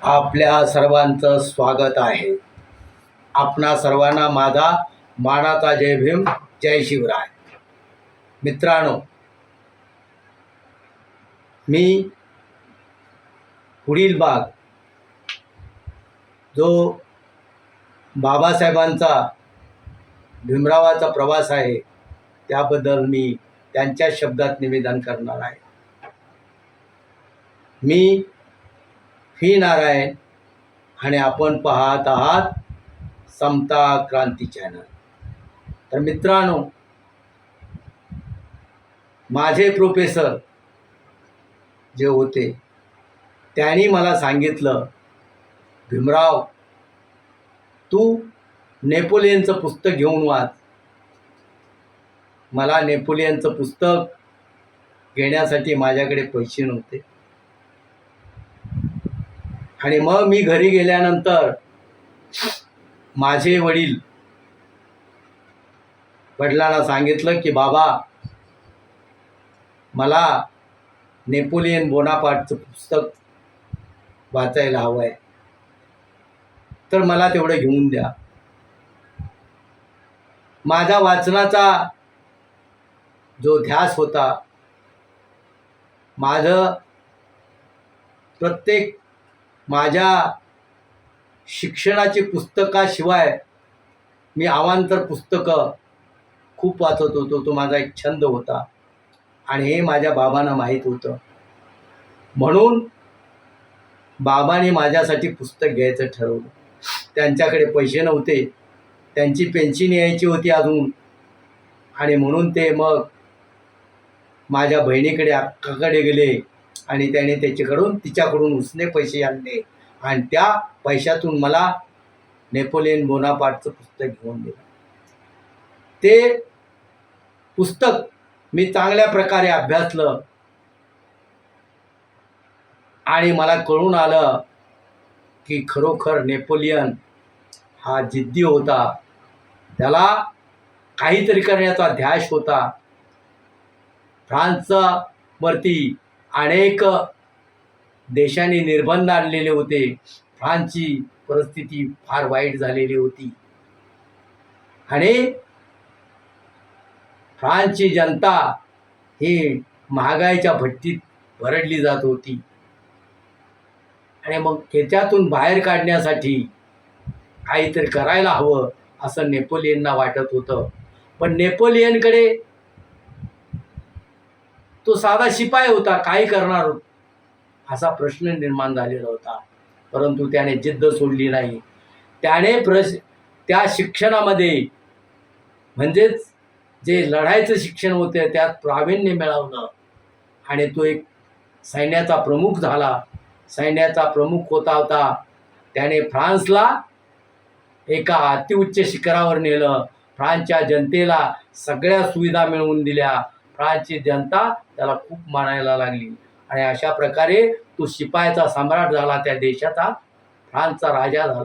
आपल्या सर्वांचं स्वागत आहे. आपणा सर्वांना माझा मानाचा जय भीम, जय शिवराय. मित्रांनो, मी पुढील भाग जो बाबासाहेबांचा भीमरावाचा प्रवास आहे त्याबद्दल मी त्यांच्या शब्दात निवेदन करणार आहे. मी व्ही नारायण आणि आपण पाहत आहात समता क्रांती चॅनल. तर मित्रांनो, माझे प्रोफेसर जे होते त्यांनी मला सांगितलं, भीमराव, तू नेपोलियनचं पुस्तक घेऊन वाच. मला नेपोलियनचं पुस्तक घेण्यासाठी माझ्याकडे पैसे नव्हते. आणि मग मी घरी गेल्यानंतर माझे वडिलांना सांगितलं की बाबा, मला नेपोलियन बोनापार्टचं पुस्तक वाचायला हवं आहे, तर मला तेवढं घेऊन द्या. माझा वाचनाचा जो ध्यास होता, माझं प्रत्येक माझ्या शिक्षणाची पुस्तकाशिवाय मी अवांतर पुस्तकं खूप वाचत होतो. तो माझा एक छंद होता आणि हे माझ्या बाबांना माहीत होतं. म्हणून बाबांनी माझ्यासाठी पुस्तक घ्यायचं ठरवलं. त्यांच्याकडे पैसे नव्हते, त्यांची पेन्शन यायची होती अजून, आणि म्हणून ते मग माझ्या बहिणीकडे, अक्काकडे गेले आणि त्याने तिच्याकडून उसने पैसे आणले आणि त्या पैशातून मला नेपोलियन बोनापार्टचं पुस्तक घेऊन दिलं. ते पुस्तक मी चांगल्या प्रकारे अभ्यासलं आणि मला कळून आलं की खरोखर नेपोलियन हा जिद्दी होता. त्याला काहीतरी करण्याचा ध्यास होता. फ्रान्सचा वरती अनेक देशांनी निर्बंध आणलेले होते. फ्रान्सची परिस्थिती फार वाईट झालेली होती आणि फ्रान्सची जनता ही महागाईच्या भट्टीत भरडली जात होती. आणि मग त्याच्यातून बाहेर काढण्यासाठी काहीतरी करायला हवं असं नेपोलियनला वाटत होतं. पण नेपोलियनकडे तो साधा शिपाई होता, काय करणार असा प्रश्न निर्माण झालेला होता. परंतु त्याने जिद्द सोडली नाही. त्याने त्या शिक्षणामध्ये, म्हणजेच जे लढायचं शिक्षण होतं त्यात प्रावीण्य मिळवलं आणि तो एक सैन्याचा प्रमुख झाला. सैन्याचा प्रमुख होता त्याने फ्रान्सला एका अतिउच्च शिखरावर नेलं. फ्रान्सच्या जनतेला सगळ्या सुविधा मिळवून दिल्या. फ्रान्सची जनता त्याला खूप मानायला लागली आणि अशा प्रकारे तो शिपायाचा सम्राट झाला. त्या देशाचा फ्रान्सचा राजा झाला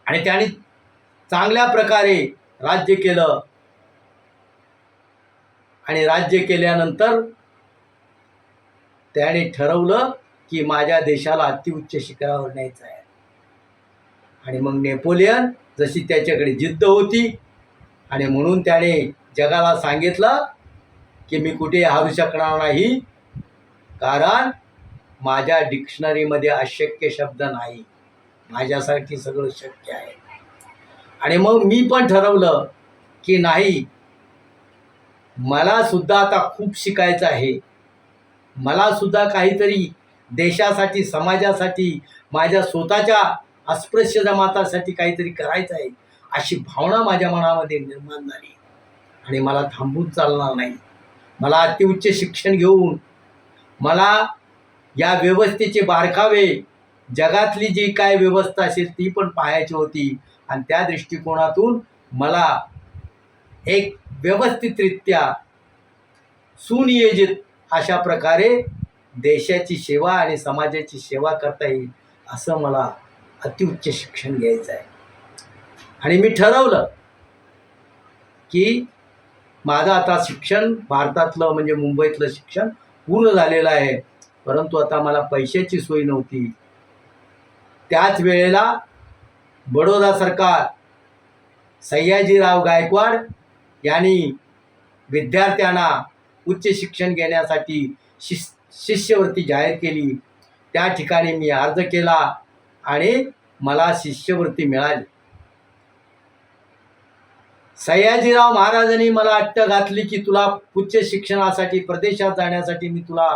आणि त्याने चांगल्या प्रकारे राज्य केलं. आणि राज्य केल्यानंतर त्याने ठरवलं की माझ्या देशाला अतिउच्च शिखरावर न्यायचं आहे. आणि मग नेपोलियन, जशी त्याच्याकडे जिद्द होती आणि म्हणून त्याने जगाला सांगितलं की मी कुठे हारू शकणार नाही, कारण माझ्या डिक्शनरीमध्ये अशक्य शब्द नाही, माझ्यासाठी सगळं शक्य आहे. आणि मग मी पण ठरवलं की नाही, मला सुद्धा आता खूप शिकायचं आहे. मला सुद्धा काहीतरी देशासाठी, समाजासाठी, माझ्या स्वतःच्या अस्पृश्य जमातासाठी काहीतरी करायचं आहे अशी भावना माझ्या मनामध्ये निर्माण झाली. आणि मला थांबून चालणार नाही. मला अतिउच्च शिक्षण घेऊन मला या व्यवस्थेचे बारकावे, जगातली जी काय व्यवस्था असेल ती पण पाहायची होती. आणि त्या दृष्टिकोनातून मला एक व्यवस्थितरित्या सुनियोजित अशा प्रकारे देशाची सेवा आणि समाजाची सेवा करता येईल असं मला अतिउच्च शिक्षण घ्यायचं आहे. आणि मी ठरवलं की माझं आता शिक्षण भारतातलं म्हणजे मुंबईतलं शिक्षण पूर्ण झालेलं आहे. परंतु आता मला पैशाची सोय नव्हती. त्याच वेळेला बडोदा सरकार सयाजीराव गायकवाड यांनी विद्यार्थ्यांना उच्च शिक्षण घेण्यासाठी शिष्यवृत्ती जाहीर केली. त्या ठिकाणी मी अर्ज केला आणि मला शिष्यवृत्ती मिळाली. सयाजीराव महाराजांनी मला अट्ट घातली की तुला उच्च शिक्षणासाठी परदेशात जाण्यासाठी मी तुला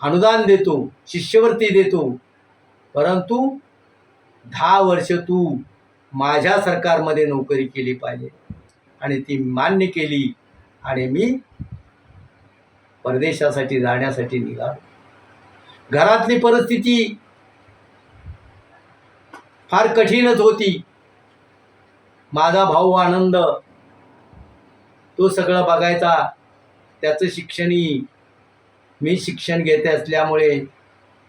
अनुदान देतो, शिष्यवृत्ती देतो, परंतु 10 वर्ष तू माझ्या सरकारमध्ये नोकरी केली पाहिजे. आणि ती मान्य केली आणि मी परदेशासाठी जाण्यासाठी निघालो. घरातली परिस्थिती फार कठीणच होती. माझा भाऊ आनंद तो सगळं बघायचा. त्याचं शिक्षणही मी शिक्षण घेते असल्यामुळे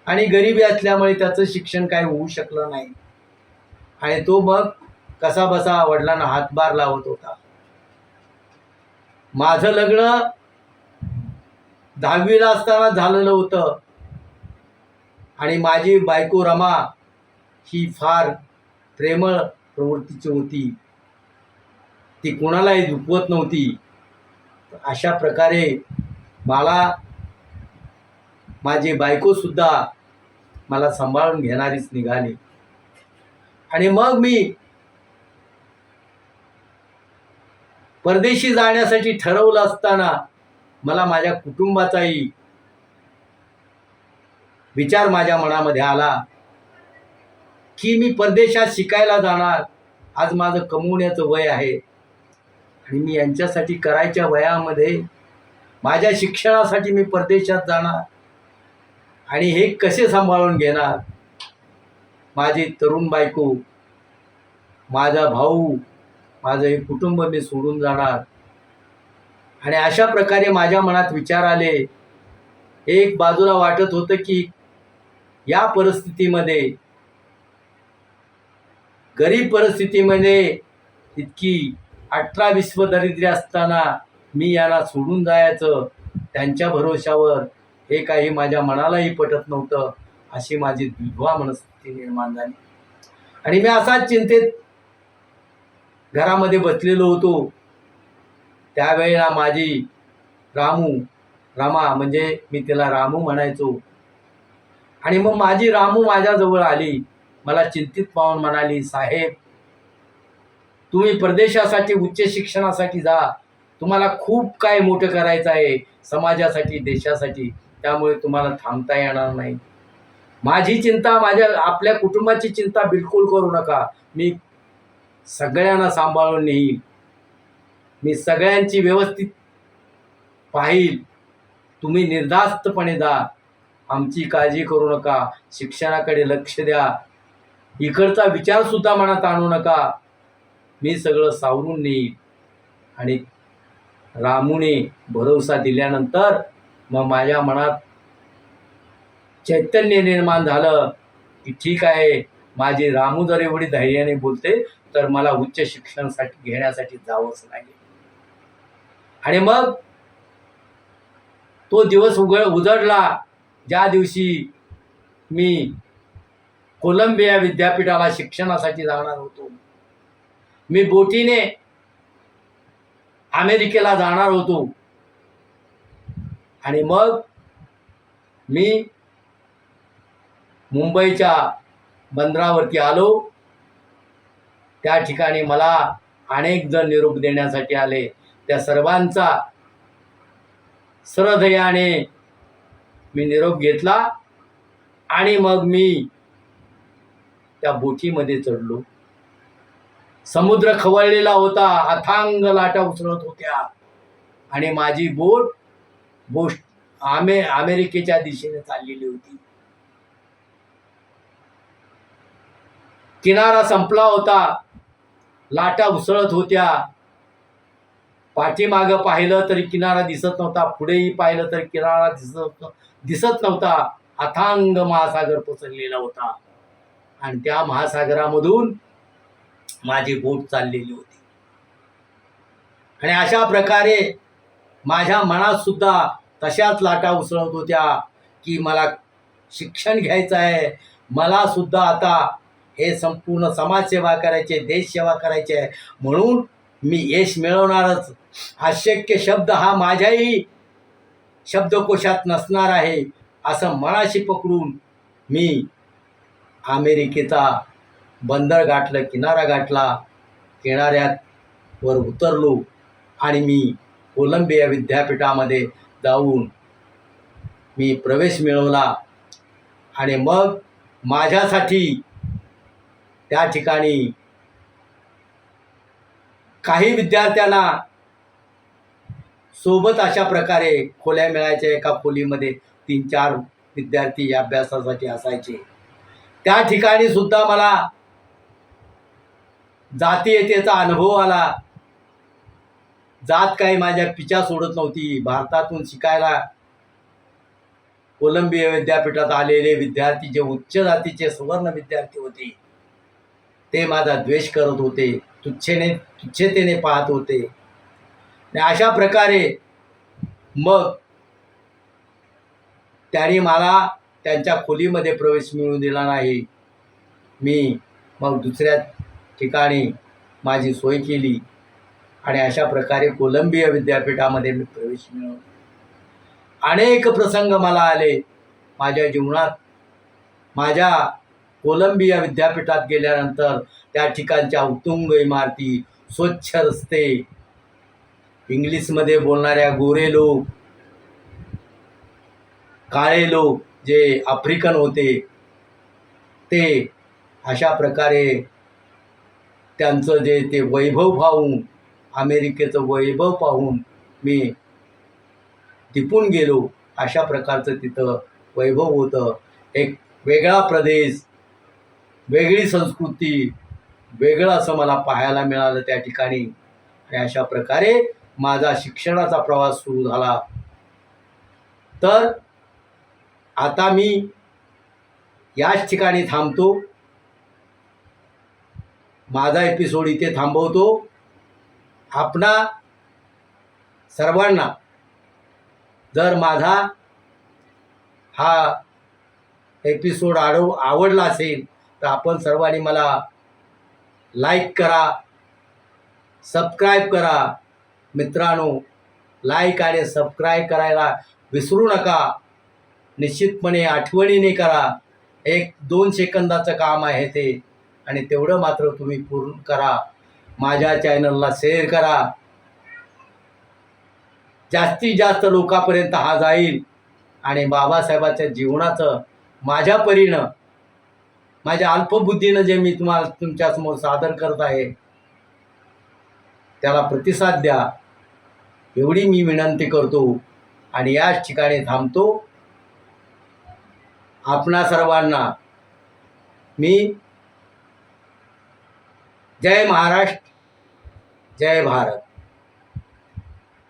आणि गरिबी असल्यामुळे त्याचं शिक्षण काय होऊ शकलं नाही. आणि तो मग कसा बसा वडिलांना हातभार लावत होता. माझं लग्न 10वीला असताना झालेलं होतं आणि माझी बायको रमा ही फार प्रेमळ प्रवृत्तीची होती. ती कोणालाही दुखवत नव्हती. अशा प्रकारे मला माझी बायकोसुद्धा मला सांभाळून घेणारीच निघाली. आणि मग मी परदेशी जाण्यासाठी ठरवलं असताना मला माझ्या कुटुंबाचाही विचार माझ्या मनामध्ये आला की मी परदेशात शिकायला जाणार. आज माझं कमवण्याचं वय आहे आणि मी यांच्यासाठी करायच्या वयामध्ये माझ्या शिक्षणासाठी मी परदेशात जाणार आणि हे कसे सांभाळून घेणार. माझी तरुण बायको, माझा भाऊ, माझं हे कुटुंब मी सोडून जाणार. आणि अशा प्रकारे माझ्या मनात विचार आले. एक बाजूला वाटत होतं की या परिस्थितीमध्ये, गरीब परिस्थितीमध्ये, इतकी 18 विश्वदारिद्र्य असताना मी यांना सोडून जायचं त्यांच्या भरोशावर, हे काही माझ्या मनालाही पटत नव्हतं. अशी माझी द्विधा मनस्थिती निर्माण झाली आणि मी असाच चिंतेत घरामध्ये बसलेलो होतो. त्यावेळेला माझी रमा म्हणजे मी तिला रामू म्हणायचो. आणि मग माझी रामू माझ्याजवळ आली. मला चिंतित पाहून म्हणाली, साहेब तुम्ही परदेशासाठी उच्च शिक्षणासाठी जा. तुम्हाला खूप काय मोठं करायचं आहे समाजासाठी, देशासाठी. त्यामुळे तुम्हाला थांबता येणार नाही. माझी चिंता, आपल्या कुटुंबाची चिंता बिलकुल करू नका. मी सगळ्यांना सांभाळून नेईल. मी सगळ्यांची व्यवस्थित पाहील. तुम्ही निर्धास्तपणे जा. आमची काळजी करू नका. शिक्षणाकडे लक्ष द्या. इकडचा विचारसुद्धा मनात आणू नका. मी सगळं सावरून नेईल. आणि रामूने भरोसा दिल्यानंतर मग माझ्या मनात चैतन्य निर्माण झालं की ठीक आहे, माझी रामू जर एवढी धैर्याने बोलते तर मला उच्च शिक्षणासाठी घेण्यासाठी जावंच लागेल. आणि मग तो दिवस उजडला ज्या दिवशी मी कोलंबिया विद्यापीठाला शिक्षणासाठी जाणार होतो. मी बोटीने अमेरिकेला जाणार होतो. आणि मग मी मुंबईच्या बंदरावरती आलो. त्या ठिकाणी मला अनेक जण निरोप देण्यासाठी आले. त्या सर्वांचा श्रद्धेने मी निरोप घेतला आणि मग मी त्या बोटीमध्ये चढलो. समुद्र खवळलेला होता. अथांग लाटा उसळत होत्या आणि माझी बोट अमेरिकेच्या दिशेने चाललेली होती. किनारा संपला होता. लाटा उसळत होत्या. पाठीमागं पाहिलं तरी किनारा दिसत नव्हता. पुढेही पाहिलं तरी किनारा दिसत नव्हता. अथांग महासागर पसरलेला होता आणि त्या महासागरामधून माझी बोट चाललेली होती. आणि अशा प्रकारे माझ्या मनात सुद्धा तशाच लाटा उसळत होत्या की मला शिक्षण घ्यायचं आहे, मला सुद्धा आता हे संपूर्ण समाजसेवा करायचे, देशसेवा करायची आहे, म्हणून मी यश मिळवणारच. अशक्य शब्द हा माझ्याही शब्दकोशात नसणार आहे, असं मनाशी पकडून मी अमेरिकेचा बंदर गाठलं, किनारा गाठला, किनाऱ्यावर उतरलो आणि मी कोलंबिया विद्यापीठामध्ये जाऊन मी प्रवेश मिळवला. आणि मग माझ्यासाठी त्या ठिकाणी काही विद्यार्थ्यांना सोबत अशा प्रकारे खोल्या मिळायच्या. एका खोलीमध्ये 3-4 विद्यार्थी अभ्यासासाठी असायचे. त्या ठिकाणी सुद्धा मला जातीयतेचा अनुभव आला. जात काही माझ्या पिछा सोडत नव्हती. भारतातून शिकायला कोलंबिया विद्यापीठात आलेले विद्यार्थी जे उच्च जातीचे सुवर्ण विद्यार्थी होते, ते माझा द्वेष करत होते, तुच्छतेने पाहत होते. आणि अशा प्रकारे मग त्यांनी मला त्यांच्या खोलीमध्ये प्रवेश मिळवून दिला नाही. मी मग दुसऱ्या ठिकाणी माझी सोय केली आणि अशा प्रकारे कोलंबिया विद्यापीठामध्ये मी प्रवेश मिळवला. अनेक प्रसंग मला आले माझ्या जीवनात. माझ्या कोलंबिया विद्यापीठात गेल्यानंतर त्या ठिकाणच्या उत्तुंग इमारती, स्वच्छ रस्ते, इंग्लिशमध्ये बोलणाऱ्या गोरे लोक, काळे लोक जे आफ्रिकन होते, ते अशा प्रकारे त्यांचं जे ते वैभव पाहून, अमेरिकेचं वैभव पाहून मी टिपून गेलो. अशा प्रकारचं तिथं वैभव होतं. एक वेगळा प्रदेश, वेगळी संस्कृती, वेगळं असं मला पाहायला मिळालं त्या ठिकाणी. आणि अशा प्रकारे माझा शिक्षणाचा प्रवास सुरू झाला. तर आता मी याच ठिकाणी थांबतो. माझा एपिसोड इथे थांबवतो. आपणा सर्वांना जर माझा हा एपिसोड आवडला असेल तर आपण सर्वांनी मला लाईक करा, सबस्क्राईब करा. मित्रांनो, लाईक आणि सबस्क्राईब करायला विसरू नका. निश्चितपणे आठवणीने करा. 1-2 सेकंदाचं काम आहे ते, आणि तेवढं मात्र तुम्ही पूर्ण करा. माझ्या चॅनलला शेअर करा. जास्तीत जास्त लोकांपर्यंत हा जाईल आणि बाबासाहेबांच्या जीवनाचं माझ्या परीनं, माझ्या अल्पबुद्धीनं जे मी तुमच्यासमोर सादर करत आहे त्याला प्रतिसाद द्या, एवढी मी विनंती करतो आणि याच ठिकाणी थांबतो. आपणा सर्वांना मी जय महाराष्ट्र, जय भारत.